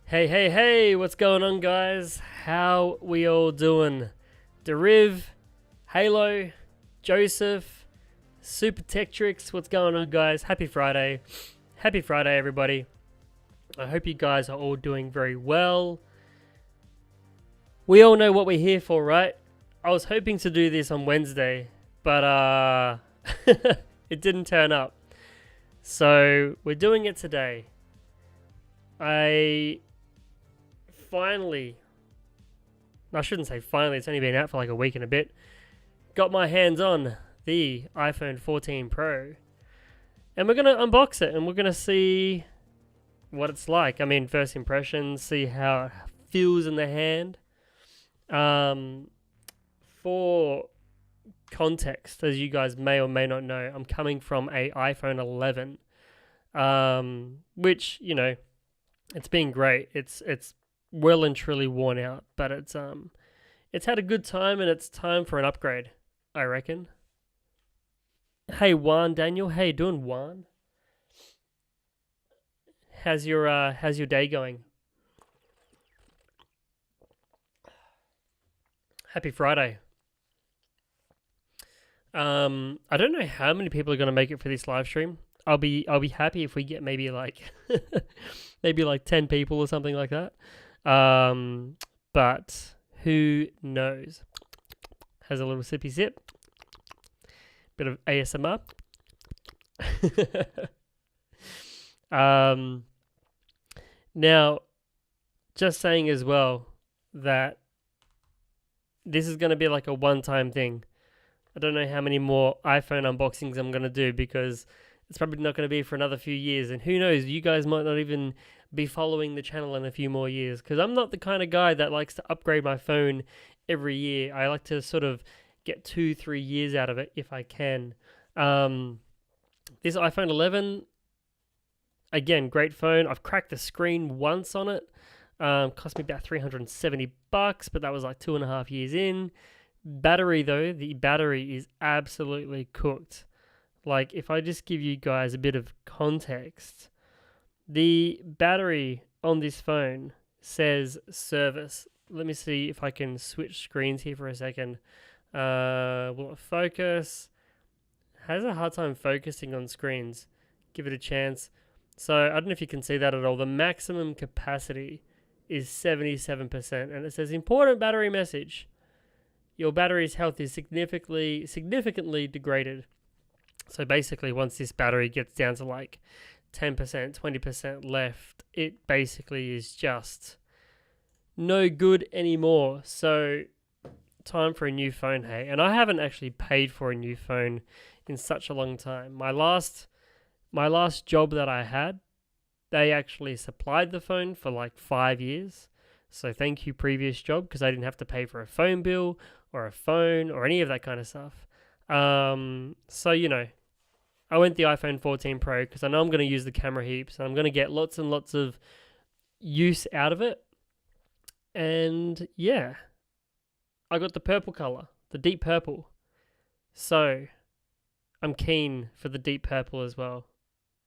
Hey, what's going on, guys? How we all doing? Deriv, Halo, Joseph, Super Tectrix, what's going on, guys? Happy Friday. Happy Friday, everybody. I hope you guys are all doing very well. We all know what we're here for, right? I was hoping to do this on Wednesday, but it didn't turn up. So we're doing it today. I shouldn't say finally, it's only been out for like a week and a bit, got my hands on the iPhone 14 Pro. And we're going to unbox it and we're going to see what it's like. I mean, first impressions, see how it feels in the hand. For context, as you guys may or may not know, I'm coming from a iPhone 11, which, it's been great. It's well and truly worn out, but it's had a good time and it's time for an upgrade, I reckon. Hey Juan, Daniel, how you doing, Juan? How's your day going? Happy Friday. I don't know how many people are gonna make it for this live stream. I'll be happy if we get maybe like 10 people or something like that. But who knows? Has a little sippy sip. Bit of ASMR. Now, just saying as well that this is going to be like a one-time thing. I don't know how many more iPhone unboxings I'm going to do because it's probably not going to be for another few years. And who knows, you guys might not even be following the channel in a few more years because I'm not the kind of guy that likes to upgrade my phone every year. I like to sort of get 2-3 years out of it if I can. This iPhone 11, again, great phone. I've cracked the screen once on it. Cost me about $370, but that was like 2.5 years in. Battery though, the battery is absolutely cooked. Like, if I just give you guys a bit of context, the battery on this phone says service. Let me see if I can switch screens here for a second. Will it focus? Has a hard time focusing on screens. Give it a chance. So, I don't know if you can see that at all. The maximum capacity is 77%, and it says important battery message. Your battery's health is significantly degraded. So basically, once this battery gets down to like 10%, 20% left, it basically is just no good anymore. So time for a new phone, hey. And I haven't actually paid for a new phone in such a long time. My last job that I had, they actually supplied the phone for like 5 years. So thank you, previous job, because I didn't have to pay for a phone bill or a phone or any of that kind of stuff. So, I went the iPhone 14 Pro because I know I'm going to use the camera heaps and I'm going to get lots and lots of use out of it. And yeah, I got the purple color, the deep purple. So I'm keen for the deep purple as well.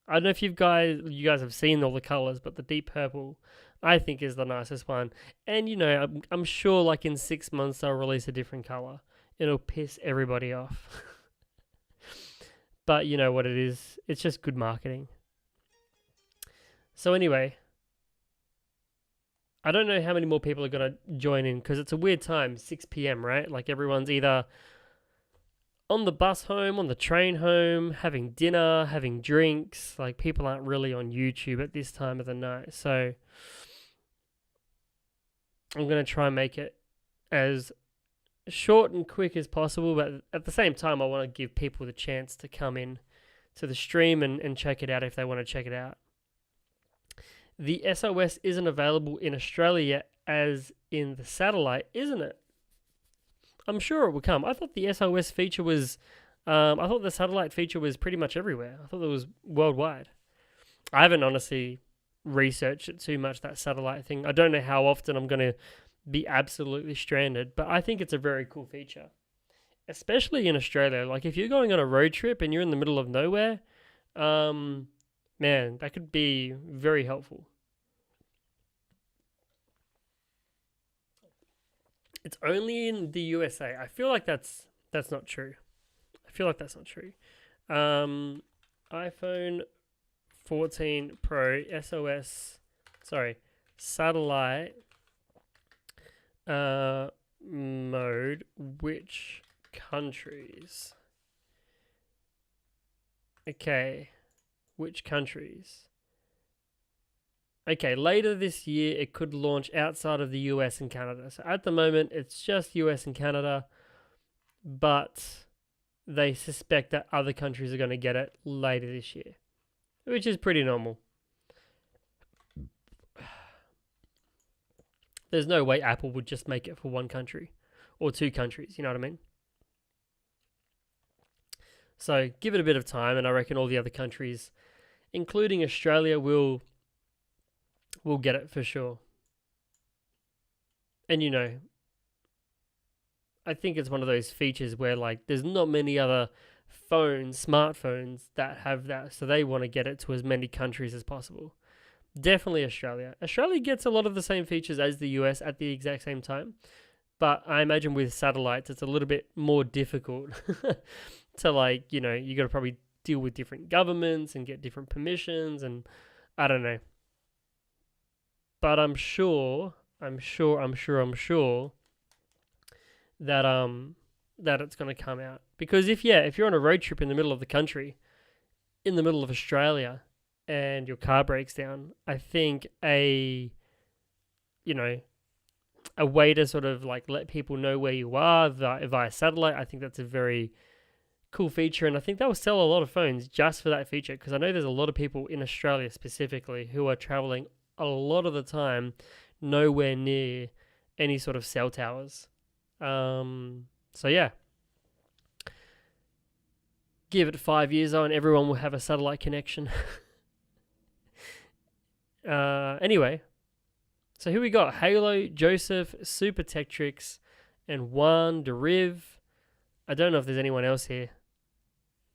I don't know if you guys have seen all the colors, but the deep purple I think is the nicest one. And I'm sure like in 6 months they'll release a different color. It'll piss everybody off. But you know what it is. It's just good marketing. So anyway, I don't know how many more people are going to join in because it's a weird time, 6 p.m., right? Like everyone's either on the bus home, on the train home, having dinner, having drinks. Like people aren't really on YouTube at this time of the night. So I'm going to try and make it as short and quick as possible, but at the same time I want to give people the chance to come in to the stream and check it out if they want to check it out. The SOS isn't available in Australia yet, as in the satellite, isn't it? I'm sure it will come. I thought the SOS feature was I thought the satellite feature was pretty much everywhere. I thought it was worldwide. I haven't honestly researched it too much, that satellite thing. I don't know how often I'm going to be absolutely stranded, but I think it's a very cool feature, especially in Australia. Like if you're going on a road trip and you're in the middle of nowhere, man, that could be very helpful. It's only in the USA. I feel like that's not true. I feel like that's not true. iPhone 14 Pro SOS, sorry, satellite mode. Which countries? Okay, which countries? Okay, later this year it could launch outside of the US and Canada. So at the moment it's just US and Canada, but they suspect that other countries are going to get it later this year, which is pretty normal. There's no way Apple would just make it for one country or two countries, you know what I mean? So give it a bit of time, and I reckon all the other countries, including Australia, will get it for sure. And I think it's one of those features where like there's not many other smartphones that have that, so they want to get it to as many countries as possible. Definitely Australia. Australia gets a lot of the same features as the US at the exact same time, but I imagine with satellites it's a little bit more difficult to like, you got to probably deal with different governments and get different permissions, and I don't know. But I'm sure that that it's going to come out, because if you're on a road trip in the middle of the country, in the middle of Australia, and your car breaks down, I think a way to sort of like let people know where you are via satellite, I think that's a very cool feature, and I think that will sell a lot of phones just for that feature, because I know there's a lot of people in Australia specifically who are traveling a lot of the time nowhere near any sort of cell towers. So yeah, give it 5 years on, everyone will have a satellite connection. Anyway, so here we got Halo, Joseph, Super Tetrix, and Juan Deriv. I don't know if there's anyone else here,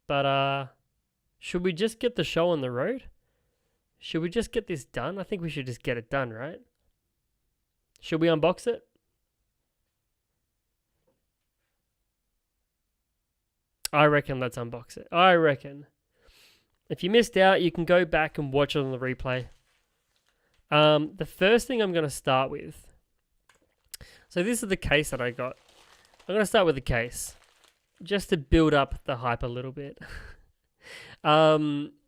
but should we just get the show on the road? Should we just get this done? I think we should just get it done, right? Should we unbox it? I reckon let's unbox it. I reckon. If you missed out, you can go back and watch it on the replay. The first thing I'm going to start with. So this is the case that I got. I'm going to start with the case, just to build up the hype a little bit. Let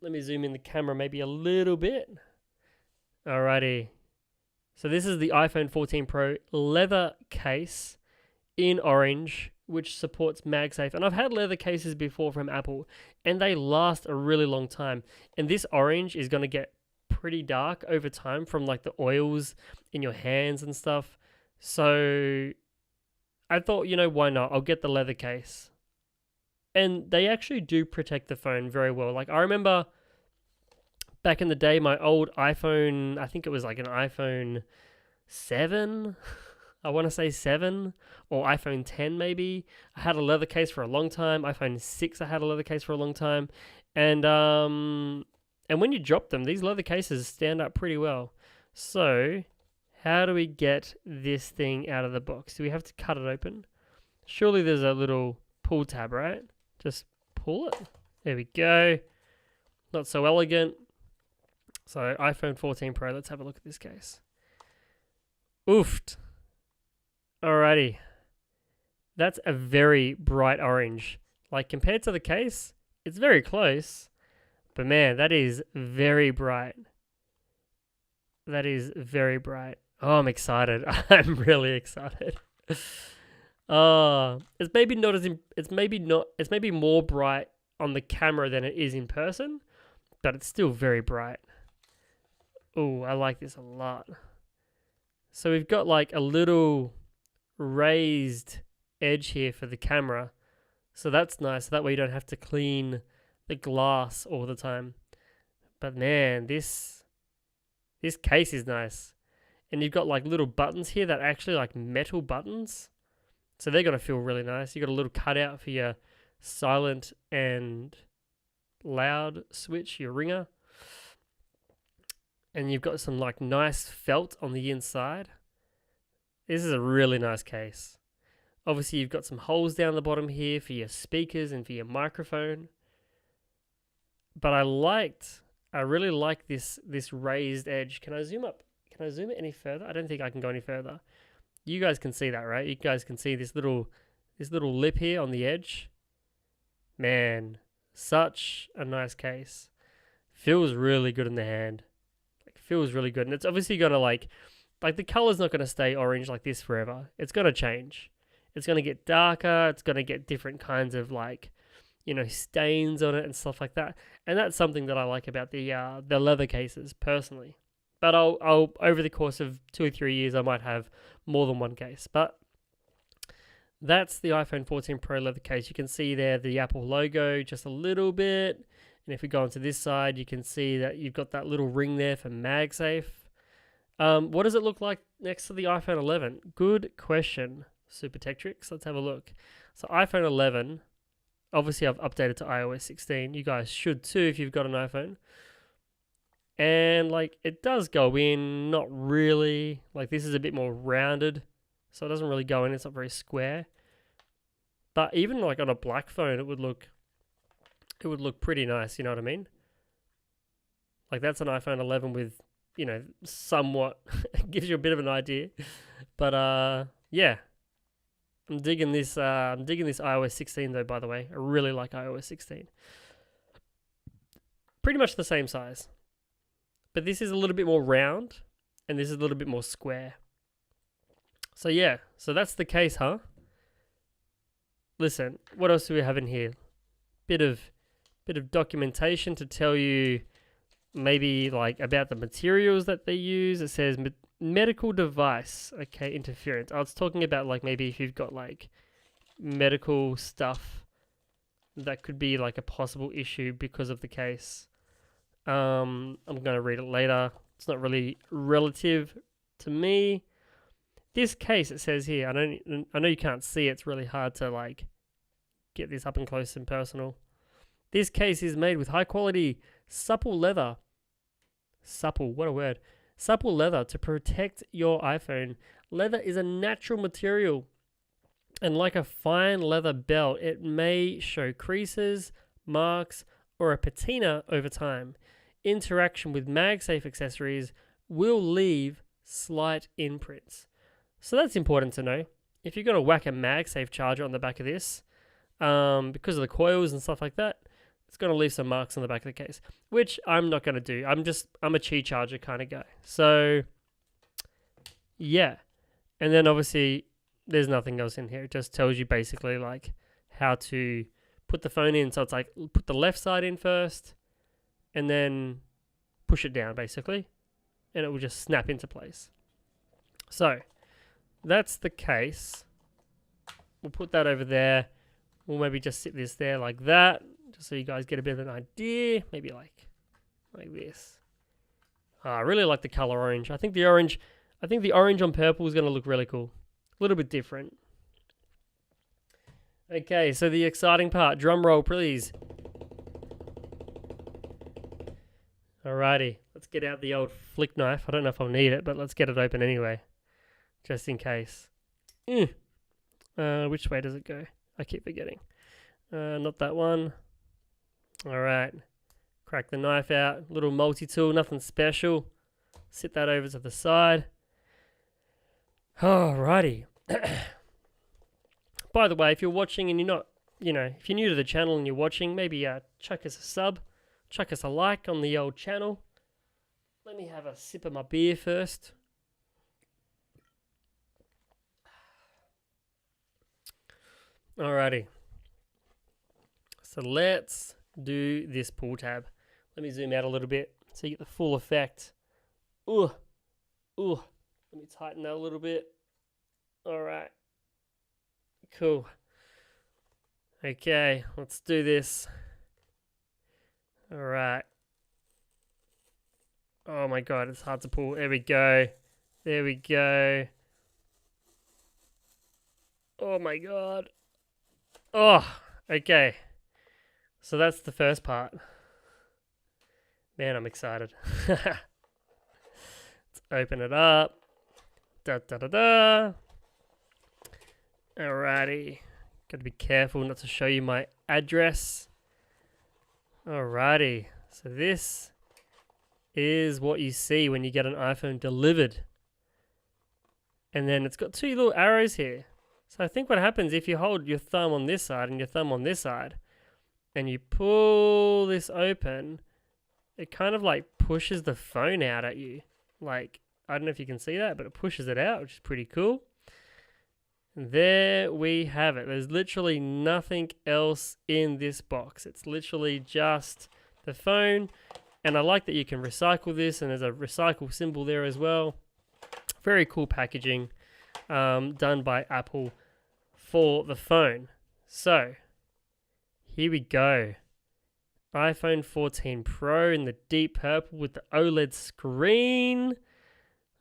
me zoom in the camera maybe a little bit. Alrighty. So this is the iPhone 14 Pro leather case in orange, which supports MagSafe. And I've had leather cases before from Apple, and they last a really long time. And this orange is going to get pretty dark over time from like the oils in your hands and stuff. So I thought, why not? I'll get the leather case. And they actually do protect the phone very well. Like I remember back in the day, my old iPhone, I think it was like an iPhone 7. I want to say 7 or iPhone 10 maybe. I had a leather case for a long time. iPhone 6 I had a leather case for a long time. And when you drop them, these leather cases stand up pretty well. So how do we get this thing out of the box? Do we have to cut it open? Surely there's a little pull tab, right? Just pull it. There we go. Not so elegant. So iPhone 14 Pro, let's have a look at this case. Oofed. Alrighty. That's a very bright orange. Like compared to the case, it's very close. But man, that is very bright. That is very bright. Oh, I'm excited. I'm really excited. It's maybe more bright on the camera than it is in person, but it's still very bright. Oh, I like this a lot. So we've got like a little raised edge here for the camera. So that's nice. That way you don't have to clean the glass all the time. But man, this case is nice. And you've got like little buttons here that are actually like metal buttons. So they're going to feel really nice. You've got a little cutout for your silent and loud switch, your ringer. And you've got some like nice felt on the inside. This is a really nice case. Obviously, you've got some holes down the bottom here for your speakers and for your microphone. But I really like this raised edge. Can I zoom up? Can I zoom it any further? I don't think I can go any further. You guys can see that, right? You guys can see this little lip here on the edge. Man, such a nice case. Feels really good in the hand. Feels really good. And it's obviously going to like the color's not going to stay orange like this forever. It's going to change. It's going to get darker. It's going to get different kinds of stains on it and stuff like that. And that's something that I like about the leather cases personally. But I'll over the course of 2 or 3 years, I might have more than one case. But that's the iPhone 14 Pro leather case. You can see there the Apple logo just a little bit. And if we go onto this side, you can see that you've got that little ring there for MagSafe. What does it look like next to the iPhone 11? Good question, Super Techtrix. Let's have a look. So iPhone 11, obviously I've updated to iOS 16. You guys should too if you've got an iPhone. And it does go in, not really. This is a bit more rounded, so it doesn't really go in. It's not very square. But even on a black phone, it would look pretty nice, you know what I mean? That's an iPhone 11 with, somewhat gives you a bit of an idea. But yeah. I'm digging this iOS 16 though, by the way. I really like iOS 16. Pretty much the same size. But this is a little bit more round and this is a little bit more square. So yeah, so that's the case, huh? Listen, what else do we have in here? Bit of documentation to tell you maybe about the materials that they use. It says medical device, okay, interference. I was talking about maybe if you've got medical stuff that could be a possible issue because of the case. I'm going to read it later. It's not really relative to me. This case, it says here, I know you can't see it. It's really hard to get this up and close and personal. This case is made with high quality supple leather. Supple, what a word. Supple leather to protect your iPhone. Leather is a natural material, and like a fine leather belt, it may show creases, marks, or a patina over time. Interaction with MagSafe accessories will leave slight imprints. So that's important to know. If you're going to whack a MagSafe charger on the back of this, because of the coils and stuff like that, it's going to leave some marks on the back of the case, which I'm not going to do. I'm a Qi charger kind of guy. So, yeah. And then obviously, there's nothing else in here. It just tells you basically how to put the phone in. So it's put the left side in first and then push it down basically. And it will just snap into place. So, that's the case. We'll put that over there. We'll maybe just sit this there like that. Just so you guys get a bit of an idea. Maybe like this. I really like the color orange. I think the orange on purple is going to look really cool. A little bit different. Okay, so the exciting part. Drum roll, please. Alrighty. Let's get out the old flick knife. I don't know if I'll need it, but let's get it open anyway. Just in case. Which way does it go? I keep forgetting. Not that one. Alright. Crack the knife out. Little multi-tool, nothing special. Sit that over to the side. Alrighty. By the way, if you're watching and you're not, if you're new to the channel and you're watching, maybe chuck us a sub. Chuck us a like on the old channel. Let me have a sip of my beer first. Alrighty. So let's do this pull tab. Let me zoom out a little bit so you get the full effect. Let me tighten that a little bit. Alright. Cool. Okay, let's do this. Alright. Oh my god, it's hard to pull. There we go. There we go. Oh my god. Oh, okay. So that's the first part. Man, I'm excited. Let's open it up. Da da da da. Alrighty. Gotta be careful not to show you my address. Alrighty. So this is what you see when you get an iPhone delivered. And then it's got two little arrows here. So I think what happens if you hold your thumb on this side and your thumb on this side, and you pull this open, it kind of like pushes the phone out at you. Like, I don't know if you can see that, but it pushes it out, which is pretty cool. And there we have it. There's literally nothing else in this box. It's literally just the phone. And I like that you can recycle this, and there's a recycle symbol there as well. Very cool packaging done by Apple for the phone. So, here we go. iPhone 14 Pro in the deep purple with the OLED screen.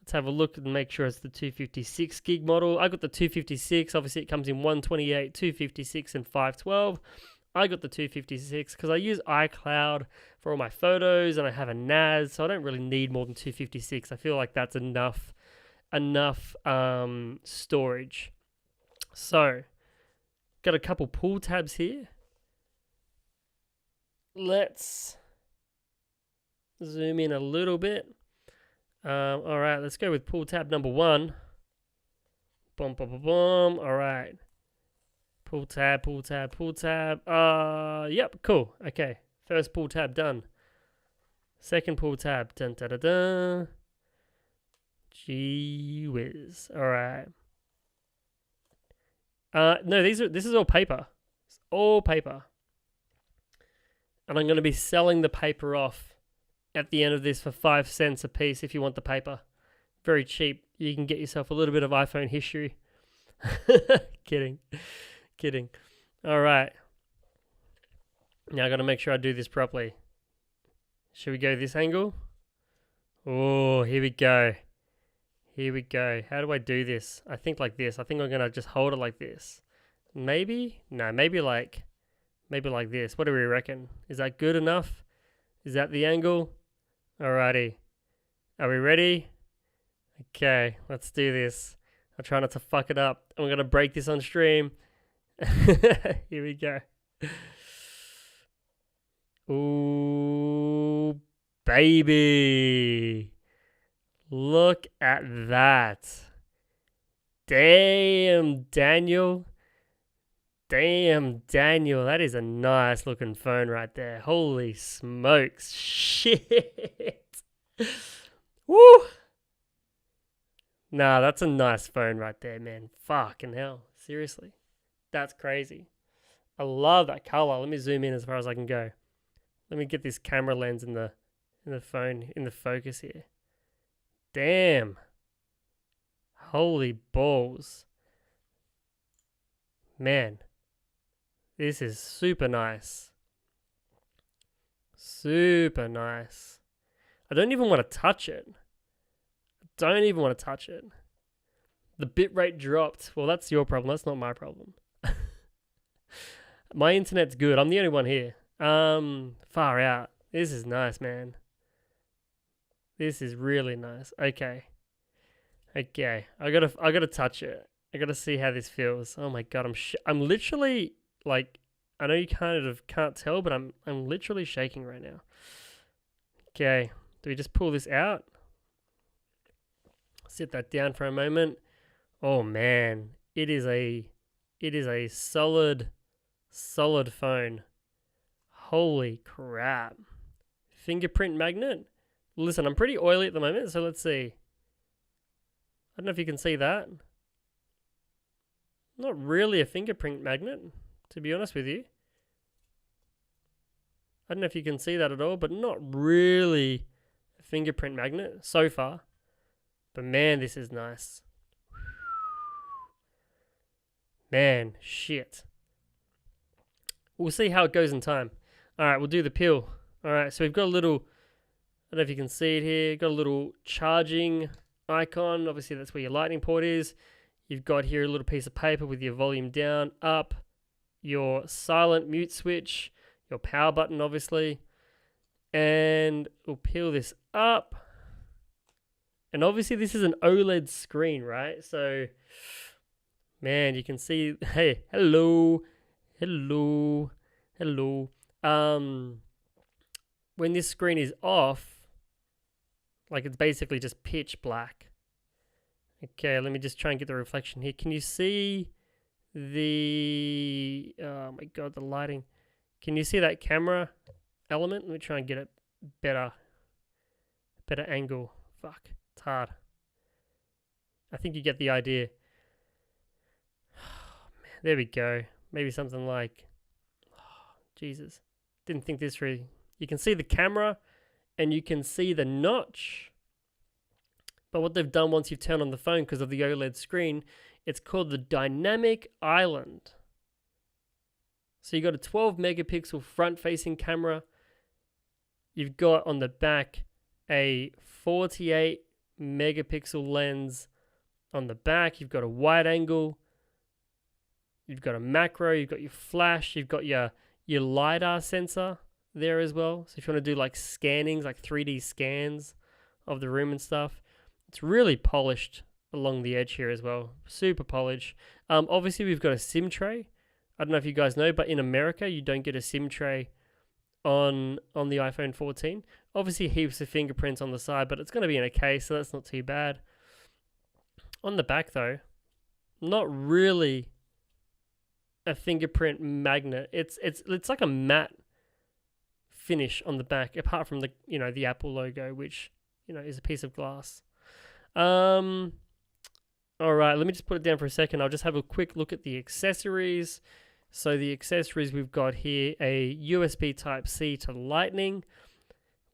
Let's have a look and make sure it's the 256 gig model. I got the 256. Obviously, it comes in 128, 256, and 512. I got the 256 because I use iCloud for all my photos and I have a NAS, so I don't really need more than 256. I feel like that's enough storage. So, got a couple pull tabs here. Let's zoom in a little bit. All right, let's go with pull tab number 1. Boom, boom, boom, boom. All right. Pull tab, pull tab, pull tab. Yep, cool. Okay, first pull tab done. Second pull tab. Dun, da, da, da. Gee whiz. All right. No, this is all paper. It's all paper. And I'm going to be selling the paper off at the end of this for 5 cents a piece if you want the paper. Very cheap. You can get yourself a little bit of iPhone history. Kidding. All right. Now I got to make sure I do this properly. Should we go this angle? Oh, here we go. How do I do this? I think like this. I think I'm going to just hold it like this. Maybe? No, maybe like this. What do we reckon? Is that good enough? Is that the angle? Alrighty. Are we ready? Okay, let's do this. I'll try not to fuck it up. I'm going to break this on stream. Here we go. Ooh, baby. Look at that. Damn, Daniel. That is a nice looking phone right there. Holy smokes. Shit. Woo. Nah, that's a nice phone right there, man. Fucking hell. Seriously. That's crazy. I love that color. Let me zoom in as far as I can go. Let me get this camera lens in the phone, in the focus here. Damn. Holy balls. Man. This is super nice. Super nice. I don't even want to touch it. The bitrate dropped. Well, that's your problem. That's not my problem. My internet's good. I'm the only one here. Far out. This is nice, man. This is really nice. Okay. I gotta touch it. I gotta see how this feels. Oh my god, I'm literally like, I know you can't tell, but I'm literally shaking right now. Okay, do we just pull this out? Sit that down for a moment. Oh man, it is a solid phone. Holy crap. Fingerprint magnet. Listen, I'm pretty oily at the moment, so let's see. I don't know if you can see that. Not really a fingerprint magnet, to be honest with you. I don't know if you can see that at all, but not really a fingerprint magnet so far. But man, this is nice. Man, shit. We'll see how it goes in time. Alright, we'll do the peel. Alright, so we've got a little, I don't know if you can see it here, got a little charging icon. Obviously, that's where your lightning port is. You've got here a little piece of paper with your volume down, up, your silent mute switch, your power button, obviously. And we'll peel this up. And obviously this is an OLED screen, right? So, man, you can see, hey, hello, hello, hello. When this screen is off, like it's basically just pitch black. Okay, let me just try and get the reflection here. Can you see the, oh my God, the lighting. Can you see that camera element? Let me try and get it better angle. Fuck, it's hard. I think you get the idea. There we go. Maybe something like, Jesus, didn't think this through. You can see the camera and you can see the notch. But what they've done once you've turned on the phone because of the OLED screen, it's called the dynamic island. So you've got a 12 megapixel front facing camera. You've got on the back a 48 megapixel lens on the back. You've got a wide angle. You've got a macro. You've got your flash. You've got your LiDAR sensor there as well. So if you want to do like scannings, like 3D scans of the room and stuff, it's really polished along the edge here as well. Super polished. Obviously, we've got a SIM tray. I don't know if you guys know, but in America, you don't get a SIM tray on the iPhone 14. Obviously, heaps of fingerprints on the side, but it's going to be in a case, so that's not too bad. On the back, though, not really a fingerprint magnet. It's like a matte finish on the back, apart from the Apple logo, which is a piece of glass. All right, let me just put it down for a second. I'll just have a quick look at the accessories. So the accessories we've got here, a USB Type-C to Lightning.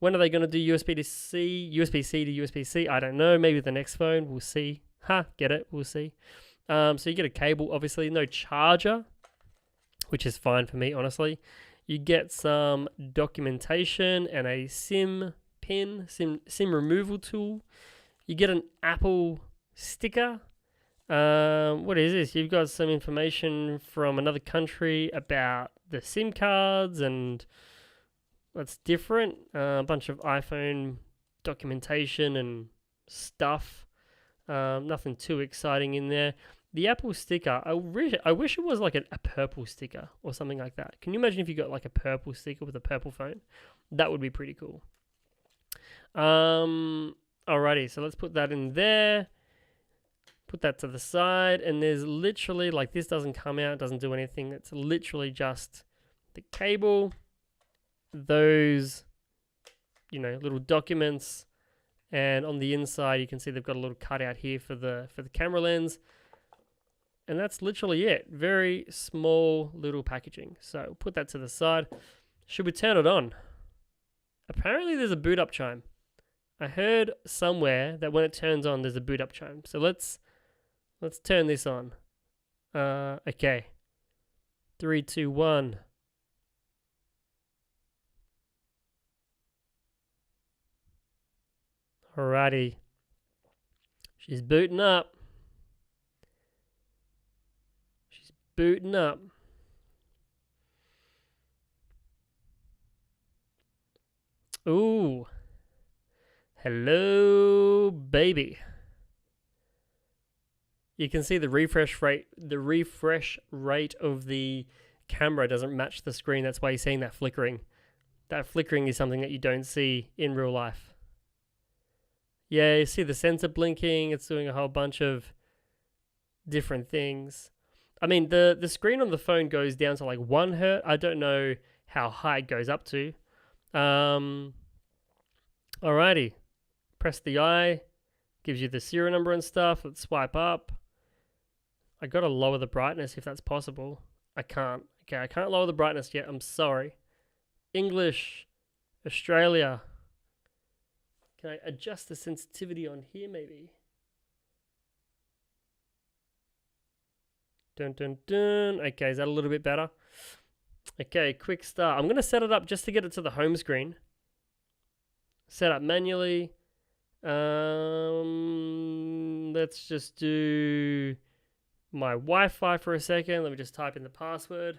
When are they going to do USB to C, USB-C to USB-C? I don't know. Maybe the next phone. We'll see. Get it? We'll see. So you get a cable, obviously. No charger, which is fine for me, honestly. You get some documentation and a SIM pin, SIM removal tool. You get an Apple sticker. What is this? You've got some information from another country about the SIM cards, and that's different. A bunch of iPhone documentation and stuff. Nothing too exciting in there. The Apple sticker, I wish it was like a purple sticker or something like that. Can you imagine if you got like a purple sticker with a purple phone? That would be pretty cool. Alrighty, so let's put that in there. Put that to the side, and there's literally, like, this doesn't come out, doesn't do anything. It's literally just the cable, those, little documents, and on the inside you can see they've got a little cutout here for the camera lens, and that's literally it. Very small little packaging. So we'll put that to the side. Should we turn it on? Apparently there's a boot up chime. I heard somewhere that when it turns on, there's a boot up chime. So let's turn this on. Okay. 3, 2, 1. Alrighty. She's booting up. She's booting up. Ooh. Hello, baby. You can see the refresh rate. The refresh rate of the camera doesn't match the screen. That's why you're seeing that flickering. That flickering is something that you don't see in real life. Yeah, you see the sensor blinking. It's doing a whole bunch of different things. I mean, the screen on the phone goes down to like 1 hertz. I don't know how high it goes up to. Alrighty. Press the I. Gives you the serial number and stuff. Let's swipe up. I gotta lower the brightness if that's possible. I can't. Okay, I can't lower the brightness yet. I'm sorry. English. Australia. Can I adjust the sensitivity on here maybe? Dun dun dun. Okay, is that a little bit better? Okay, quick start. I'm going to set it up just to get it to the home screen. Set up manually. Let's just do my Wi-Fi for a second. Let me just type in the password.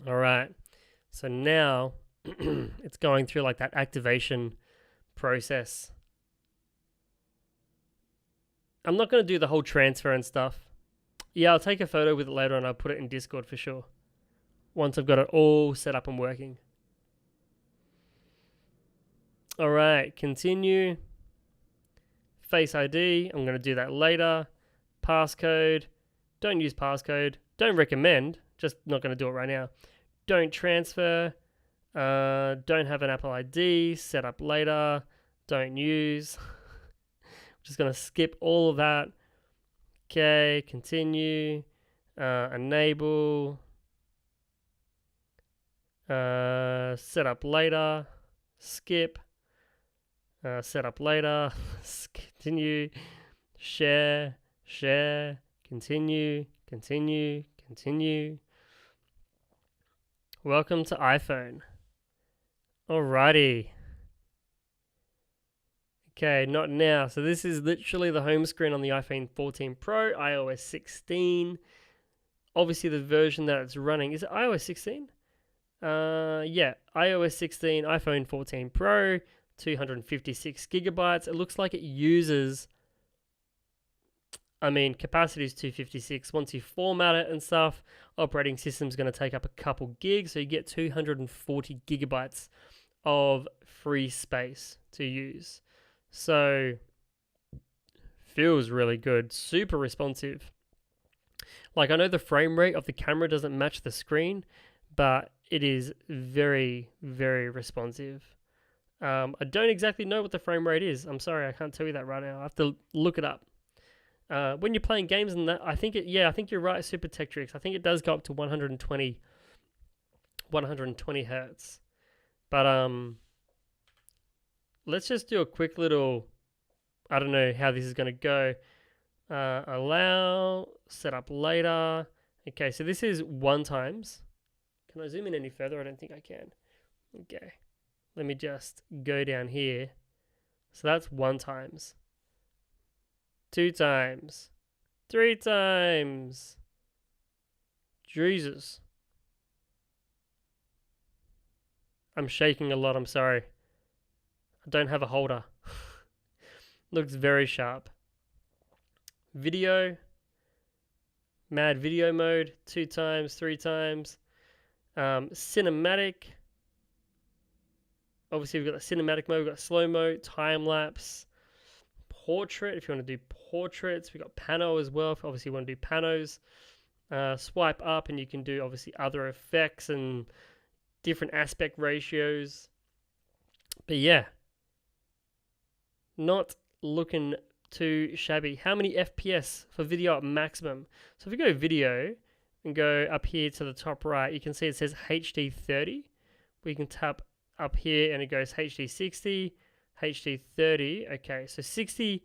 All right. So now it's going through like that activation process. I'm not going to do the whole transfer and stuff. Yeah, I'll take a photo with it later and I'll put it in Discord for sure. Once I've got it all set up and working. All right, continue. Face ID, I'm going to do that later. Passcode, don't use passcode. Don't recommend, just not going to do it right now. Don't transfer. Don't have an Apple ID, set up later. Don't use. Just going to skip all of that. Okay, continue. Enable. Set up later. Skip. Set up later. Continue. Share. Continue. Welcome to iPhone. Alrighty. Okay, not now. So this is literally the home screen on the iPhone 14 Pro, iOS 16. Obviously the version that it's running, is it iOS 16? Yeah, iOS 16, iPhone 14 Pro, 256 gigabytes. It looks like it uses, capacity is 256. Once you format it and stuff, operating system's going to take up a couple gigs, so you get 240 gigabytes of free space to use. So, feels really good, super responsive. Like, I know the frame rate of the camera doesn't match the screen, but it is very, very responsive. I don't exactly know what the frame rate is. I'm sorry, I can't tell you that right now. I have to look it up. When you're playing games and that, I think you're right, Super Tech Tricks. I think it does go up to 120 hertz. But let's just do a quick little, I don't know how this is going to go. Allow, set up later. Okay, so this is 1 times. Can I zoom in any further? I don't think I can. Okay, let me just go down here. So that's 1 times. 2 times. 3 times. Jesus. I'm shaking a lot, I'm sorry. I don't have a holder. Looks very sharp. Video. Mad video mode. 2 times, 3 times. Cinematic. Obviously we've got the cinematic mode, we've got slow-mo, time-lapse, portrait, if you want to do portraits. We've got pano as well, if obviously you want to do panos. Swipe up and you can do obviously other effects and different aspect ratios. But yeah, not looking too shabby. How many FPS for video at maximum? So if we go video and go up here to the top right, you can see it says HD 30. We can tap up here and it goes HD 60, HD 30. Okay, so 60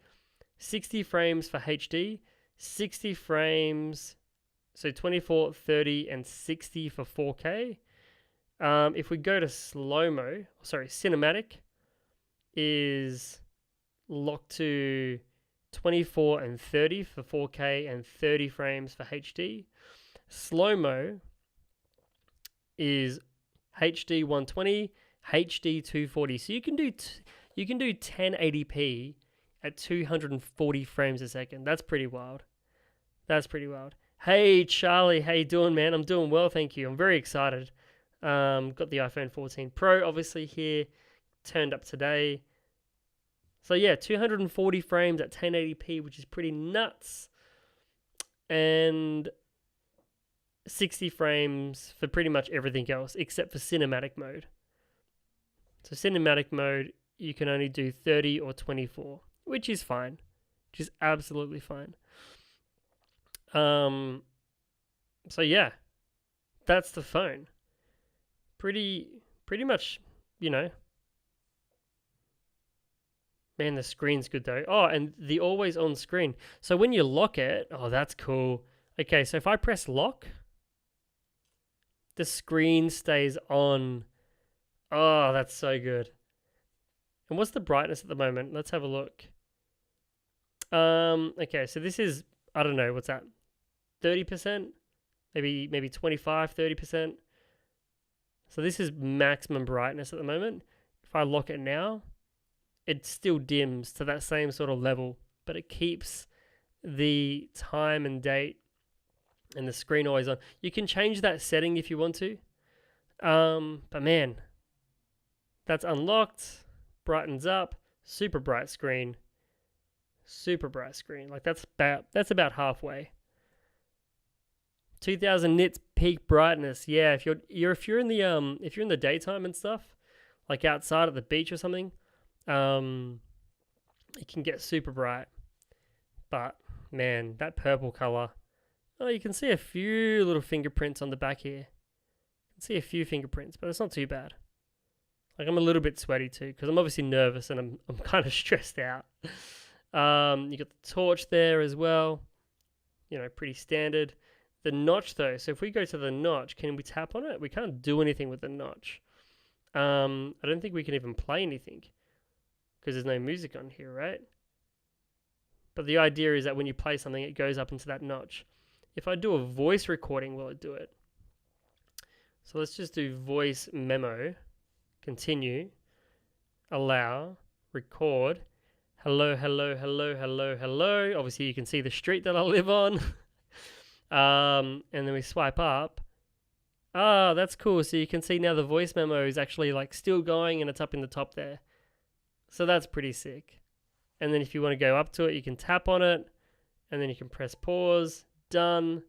frames for HD, 60 frames, so 24, 30, and 60 for 4K. If we go to cinematic is locked to 24 and 30 for 4K and 30 frames for HD. Slow-mo is HD 120, HD 240. So you can do 1080p at 240 frames a second. That's pretty wild. Hey Charlie, how you doing, man? I'm doing well, thank you. I'm very excited. Got the iPhone 14 Pro obviously here, turned up today. So yeah, 240 frames at 1080p, which is pretty nuts. And 60 frames for pretty much everything else except for cinematic mode. So cinematic mode, you can only do 30 or 24, which is fine. Which is absolutely fine. So yeah, that's the phone. Pretty much, Man, the screen's good though. Oh, and the always on screen. So when you lock it, oh, that's cool. Okay, so if I press lock, the screen stays on. Oh, that's so good. And what's the brightness at the moment? Let's have a look. Okay, so this is, I don't know, what's that? 30%? Maybe 25, 30%. So this is maximum brightness at the moment. If I lock it now, it still dims to that same sort of level, but it keeps the time and date and the screen always on. You can change that setting if you want to. But man, that's unlocked, brightens up, super bright screen. Like that's about halfway. 2000 nits peak brightness. Yeah, if you're in the daytime and stuff, like outside at the beach or something, it can get super bright. But man, that purple color. Oh, you can see a few little fingerprints on the back here. You can see a few fingerprints, but it's not too bad. Like I'm a little bit sweaty too because I'm obviously nervous and I'm kind of stressed out. You got the torch there as well. Pretty standard. The notch though, so if we go to the notch, can we tap on it? We can't do anything with the notch. I don't think we can even play anything because there's no music on here, right? But the idea is that when you play something, it goes up into that notch. If I do a voice recording, will it do it? So let's just do voice memo, continue, allow, record, hello, hello, hello, hello, hello. Obviously you can see the street that I live on. And then we swipe up. Ah, that's cool. So you can see now the voice memo is actually like still going and it's up in the top there. So that's pretty sick. And then if you want to go up to it, you can tap on it and then you can press pause, done,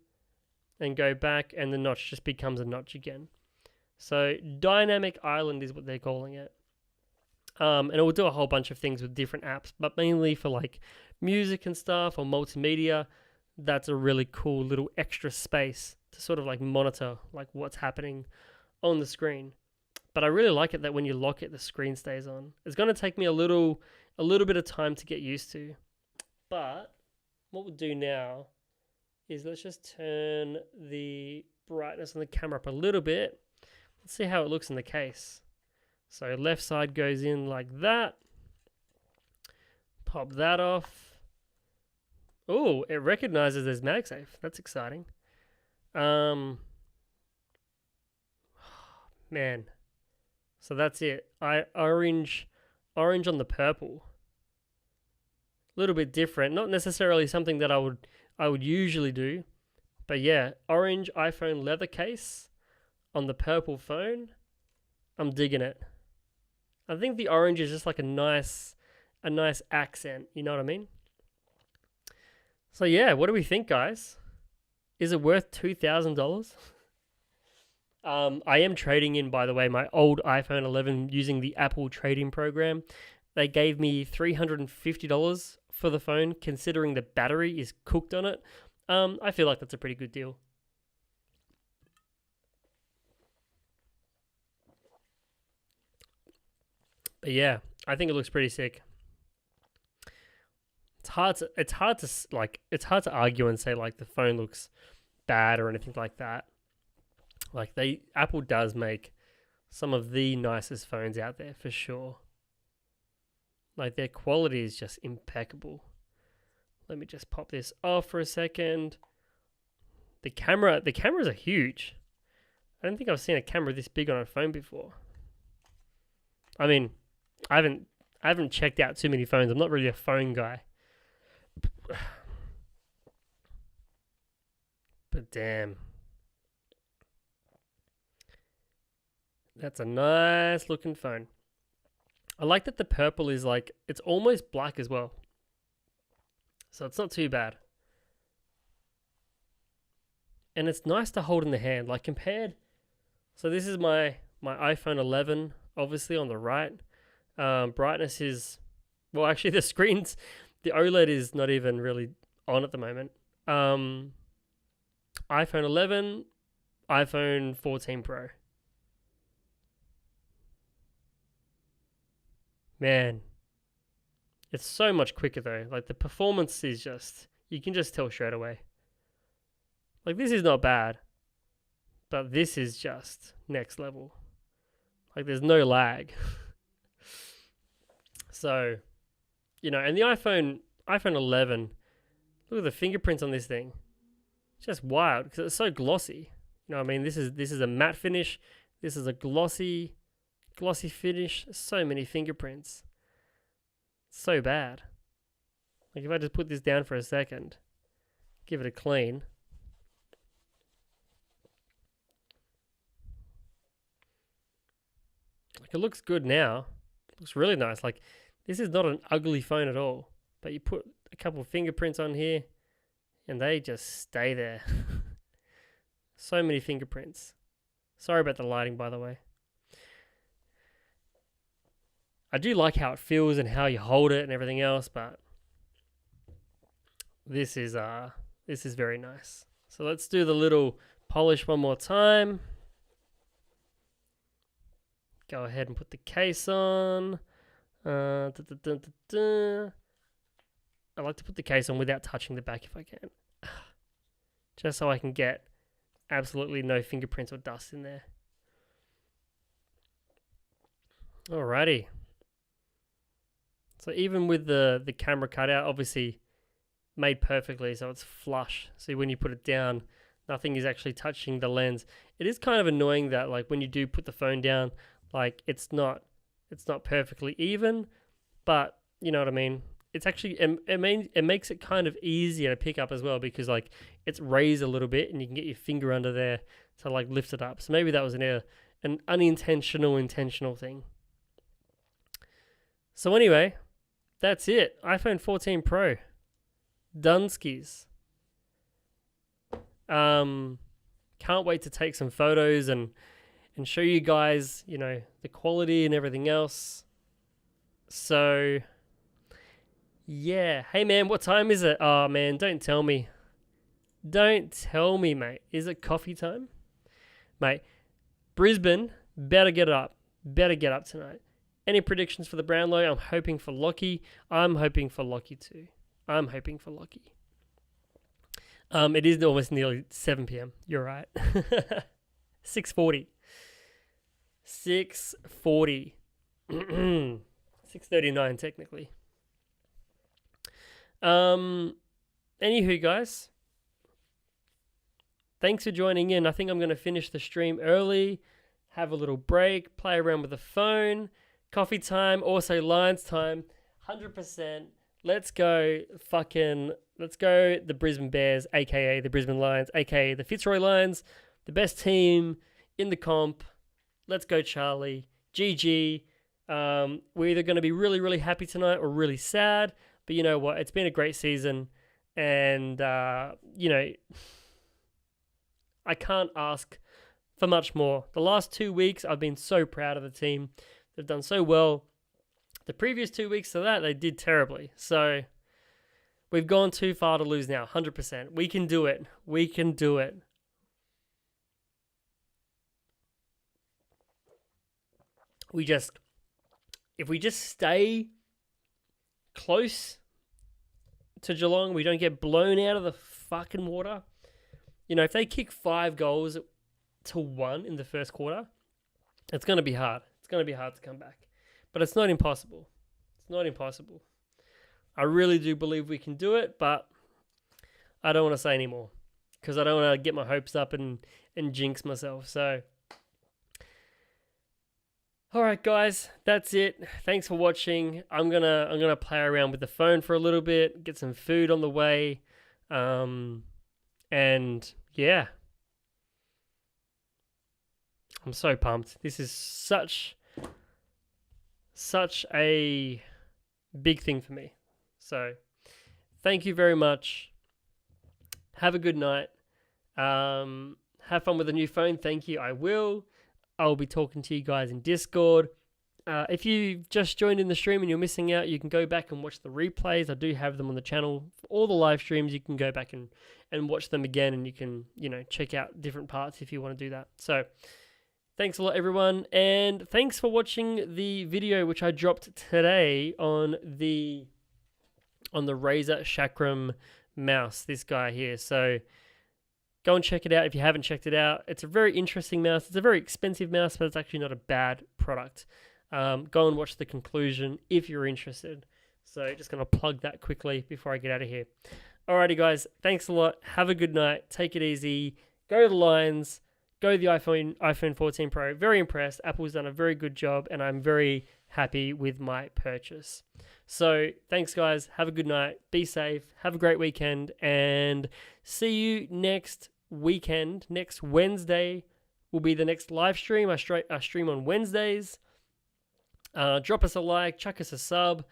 and go back and the notch just becomes a notch again. So dynamic island is what they're calling it. And it will do a whole bunch of things with different apps, but mainly for like music and stuff or multimedia. That's a really cool little extra space to sort of like monitor like what's happening on the screen. But I really like it that when you lock it, the screen stays on. It's going to take me a little bit of time to get used to. But what we'll do now is let's just turn the brightness on the camera up a little bit. Let's see how it looks in the case. So left side goes in like that. Pop that off. Oh, it recognizes as MagSafe. That's exciting. Man. So that's it. Orange on the purple. A little bit different. Not necessarily something that I would usually do. But yeah, orange iPhone leather case on the purple phone. I'm digging it. I think the orange is just like a nice accent. You know what I mean? So yeah, what do we think, guys? Is it worth $2,000? I am trading in, by the way, my old iPhone 11 using the Apple trading program. They gave me $350 for the phone, considering the battery is cooked on it. I feel like that's a pretty good deal. But yeah, I think it looks pretty sick. It's hard to argue and say like the phone looks bad or anything like that. Like Apple does make some of the nicest phones out there for sure. Like their quality is just impeccable. Let me just pop this off for a second. The cameras are huge. I don't think I've seen a camera this big on a phone before. I mean, I haven't checked out too many phones. I'm not really a phone guy. But damn. That's a nice looking phone. I like that the purple is like, it's almost black as well. So it's not too bad. And it's nice to hold in the hand. Like compared, so this is my iPhone 11, obviously on the right. Brightness is, well actually the OLED is not even really on at the moment. iPhone 11, iPhone 14 Pro. Man, it's so much quicker though. Like the performance is just, you can just tell straight away. Like this is not bad, but this is just next level. Like there's no lag. So, and the iPhone 11, look at the fingerprints on this thing. It's just wild because it's so glossy. You know what I mean? This is a matte finish. This is a glossy finish. So many fingerprints. So bad. Like if I just put this down for a second, give it a clean. Like it looks good now. It looks really nice. Like this is not an ugly phone at all. But you put a couple of fingerprints on here and they just stay there. So many fingerprints. Sorry about the lighting, by the way. I do like how it feels and how you hold it and everything else, but this is very nice. So let's do the little polish one more time. Go ahead and put the case on. I like to put the case on without touching the back if I can. Just so I can get absolutely no fingerprints or dust in there. Alrighty. So even with the camera cutout, obviously made perfectly, so it's flush. So when you put it down, nothing is actually touching the lens. It is kind of annoying that like when you do put the phone down, like it's not perfectly even, but you know what I mean. It's actually it makes it kind of easier to pick up as well because like it's raised a little bit and you can get your finger under there to like lift it up. So maybe that was an intentional thing. So anyway, that's it. iPhone 14 Pro. Dunskies. Can't wait to take some photos and show you guys, you know, the quality and everything else. So yeah. Hey man, what time is it? Oh man, don't tell me. Don't tell me, mate. Is it coffee time? Mate, Brisbane better get up. Better get up tonight. Any predictions for the Brownlow? I'm hoping for Lockie. I'm hoping for Lockie too. I'm hoping for Lockie. It is almost nearly 7 p.m. You're right. 6:40. 6:40. 6:39 technically. Anywho, guys, thanks for joining in. I think I'm going to finish the stream early, have a little break, play around with the phone, coffee time, also lines time, 100%. Let's go the Brisbane Bears, aka the Brisbane Lions, aka the Fitzroy Lions, the best team in the comp. Let's go, Charlie. GG. We're either going to be really, really happy tonight or really sad. But you know what? It's been a great season. And, you know, I can't ask for much more. The last 2 weeks, I've been so proud of the team. They've done so well. The previous 2 weeks to that, they did terribly. So we've gone too far to lose now, 100%. We can do it. We can do it. If we just stay close to Geelong, we don't get blown out of the fucking water. You know, if they kick 5 goals to 1 in the first quarter, it's going to be hard. It's going to be hard to come back. But it's not impossible. It's not impossible. I really do believe we can do it, but I don't want to say anymore because I don't want to get my hopes up and jinx myself. So, all right, guys, that's it. Thanks for watching. I'm gonna play around with the phone for a little bit, get some food on the way, and yeah, I'm so pumped. This is such a big thing for me. So, thank you very much. Have a good night. Have fun with the new phone. Thank you. I will. I'll be talking to you guys in Discord. If you've just joined in the stream and you're missing out, you can go back and watch the replays. I do have them on the channel. For all the live streams, you can go back and watch them again, and you can, you know, check out different parts if you want to do that. So, thanks a lot, everyone, and thanks for watching the video which I dropped today on the Razer Chakram mouse, this guy here. So go and check it out if you haven't checked it out. It's a very interesting mouse. It's a very expensive mouse, but it's actually not a bad product. Go and watch the conclusion if you're interested. So just going to plug that quickly before I get out of here. Alrighty, guys. Thanks a lot. Have a good night. Take it easy. Go to the Lions. go the iPhone 14 Pro. Very impressed. Apple's done a very good job, and I'm very happy with my purchase. So thanks, guys. Have a good night. Be safe. Have a great weekend, and see you next weekend. Next Wednesday will be the next live stream. I stream on Wednesdays. Drop us a like, chuck us a sub,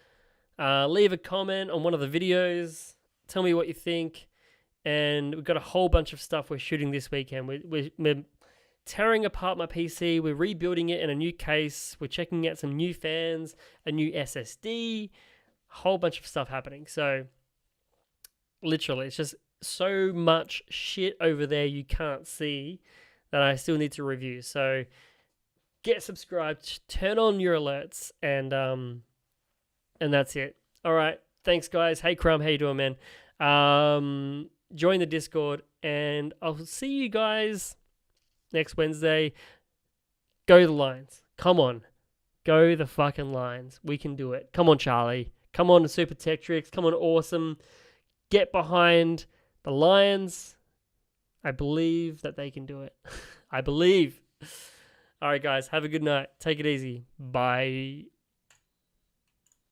leave a comment on one of the videos. Tell me what you think. And we've got a whole bunch of stuff we're shooting this weekend. We're tearing apart my PC. We're rebuilding it in a new case. We're checking out some new fans, a new SSD, a whole bunch of stuff happening. So literally, it's just so much shit over there you can't see that I still need to review. So get subscribed, turn on your alerts, and that's it. All right, thanks, guys. Hey, Crumb, how you doing, man? Join the Discord, and I'll see you guys next Wednesday. Go the Lions. Come on. Go the fucking Lions. We can do it. Come on, Charlie. Come on, Super Tech Tricks. Come on, Awesome. Get behind the Lions. I believe that they can do it. I believe. All right, guys. Have a good night. Take it easy. Bye.